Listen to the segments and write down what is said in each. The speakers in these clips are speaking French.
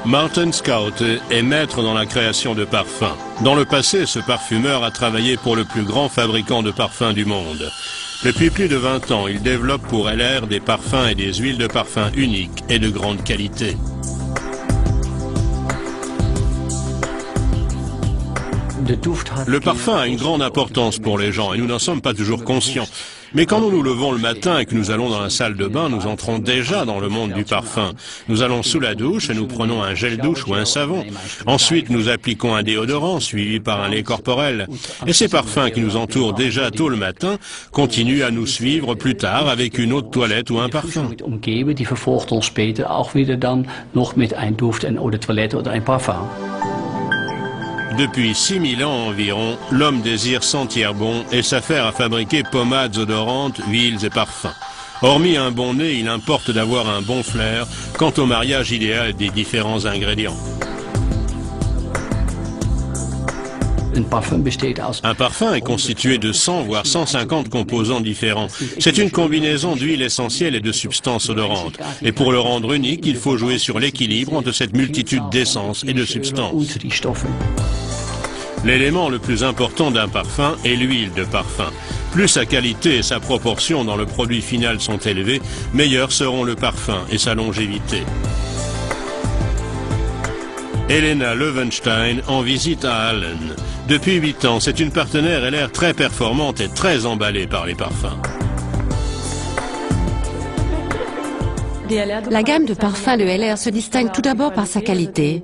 Martin Scout est maître dans la création de parfums. Dans le passé, ce parfumeur a travaillé pour le plus grand fabricant de parfums du monde. Depuis plus de 20 ans, il développe pour LR des parfums et des huiles de parfum uniques et de grande qualité. Le parfum a une grande importance pour les gens et nous n'en sommes pas toujours conscients. Mais quand nous nous levons le matin et que nous allons dans la salle de bain, nous entrons déjà dans le monde du parfum. Nous allons sous la douche et nous prenons un gel douche ou un savon. Ensuite, nous appliquons un déodorant suivi par un lait corporel. Et ces parfums qui nous entourent déjà tôt le matin continuent à nous suivre plus tard avec une eau de toilette ou un parfum. Depuis 6000 ans environ, l'homme désire sentir bon et s'affaire à fabriquer pommades odorantes, huiles et parfums. Hormis un bon nez, il importe d'avoir un bon flair quant au mariage idéal des différents ingrédients. Un parfum est constitué de 100 voire 150 composants différents. C'est une combinaison d'huiles essentielles et de substances odorantes. Et pour le rendre unique, il faut jouer sur l'équilibre entre cette multitude d'essences et de substances. L'élément le plus important d'un parfum est l'huile de parfum. Plus sa qualité et sa proportion dans le produit final sont élevées, meilleurs seront le parfum et sa longévité. Helena Löwenstein en visite à Allen. Depuis 8 ans, c'est une partenaire LR très performante et très emballée par les parfums. La gamme de parfums de LR se distingue tout d'abord par sa qualité.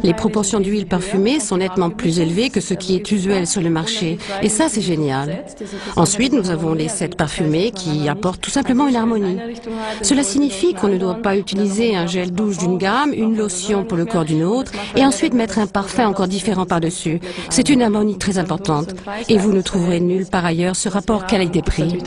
Les proportions d'huile parfumée sont nettement plus élevées que ce qui est usuel sur le marché. Et ça, c'est génial. Ensuite, nous avons les sets parfumés qui apportent tout simplement une harmonie. Cela signifie qu'on ne doit pas utiliser un gel douche d'une gamme, une lotion pour le corps d'une autre, et ensuite mettre un parfum encore différent par-dessus. C'est une harmonie très importante. Et vous ne trouverez nulle part ailleurs ce rapport qualité-prix.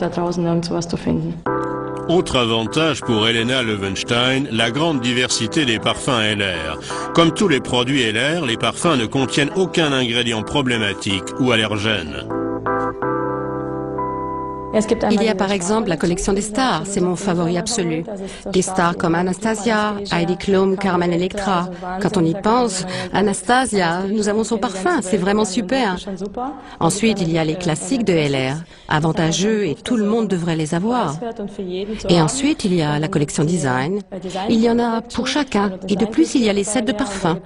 Autre avantage pour Helena Löwenstein, la grande diversité des parfums LR. Comme tous les produits LR, les parfums ne contiennent aucun ingrédient problématique ou allergène. Il y a par exemple la collection des stars, c'est mon favori absolu. Des stars comme Anastasia, Heidi Klum, Carmen Electra. Quand on y pense, Anastasia, nous avons son parfum, c'est vraiment super. Ensuite, il y a les classiques de LR, avantageux et tout le monde devrait les avoir. Et ensuite, il y a la collection design. Il y en a pour chacun. Et de plus, il y a les sets de parfums.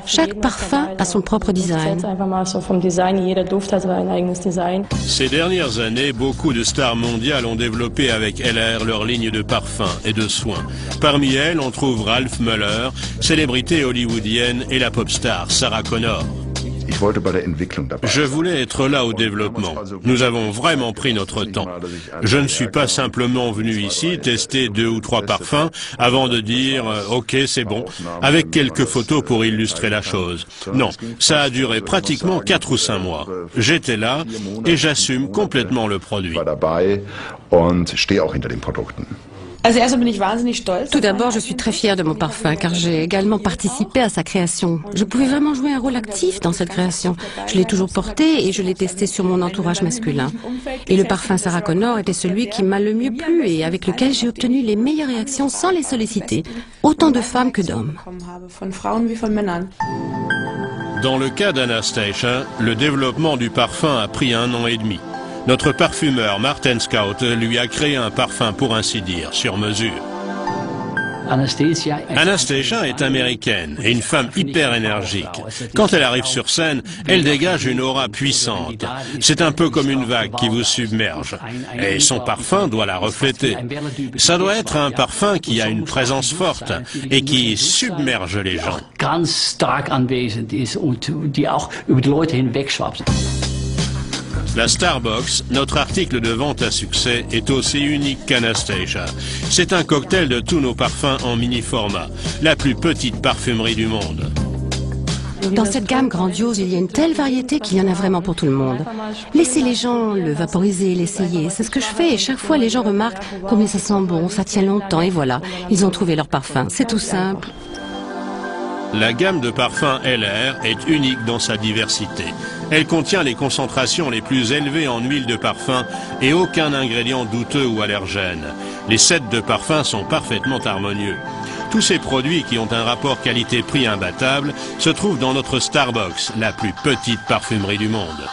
Chaque parfum a son propre design. Ces dernières années, beaucoup de stars mondiales ont développé avec LR leur ligne de parfums et de soins. Parmi elles, on trouve Ralph Muller, célébrité hollywoodienne, et la pop star Sarah Connor. Je voulais être là au développement. Nous avons vraiment pris notre temps. Je ne suis pas simplement venu ici tester 2 ou 3 parfums avant de dire « Ok, c'est bon », avec quelques photos pour illustrer la chose. Non, ça a duré pratiquement 4 ou 5 mois. J'étais là et j'assume complètement le produit. Tout d'abord, je suis très fière de mon parfum car j'ai également participé à sa création. Je pouvais vraiment jouer un rôle actif dans cette création. Je l'ai toujours porté et je l'ai testé sur mon entourage masculin. Et le parfum Sarah Connor était celui qui m'a le mieux plu et avec lequel j'ai obtenu les meilleures réactions sans les solliciter. Autant de femmes que d'hommes. Dans le cas d'Anastasia, le développement du parfum a pris 1 an et demi. Notre parfumeur Martin Scout lui a créé un parfum, pour ainsi dire, sur mesure. Anastasia est américaine et une femme hyper énergique. Quand elle arrive sur scène, elle dégage une aura puissante. C'est un peu comme une vague qui vous submerge. Et son parfum doit la refléter. Ça doit être un parfum qui a une présence forte et qui submerge les gens. La Starbucks, notre article de vente à succès, est aussi unique qu'Anastasia. C'est un cocktail de tous nos parfums en mini-format, la plus petite parfumerie du monde. Dans cette gamme grandiose, il y a une telle variété qu'il y en a vraiment pour tout le monde. Laissez les gens le vaporiser, l'essayer. C'est ce que je fais et chaque fois les gens remarquent combien ça sent bon, ça tient longtemps et voilà, ils ont trouvé leur parfum. C'est tout simple. La gamme de parfums LR est unique dans sa diversité. Elle contient les concentrations les plus élevées en huile de parfum et aucun ingrédient douteux ou allergène. Les sets de parfums sont parfaitement harmonieux. Tous ces produits qui ont un rapport qualité-prix imbattable se trouvent dans notre Starbucks, la plus petite parfumerie du monde.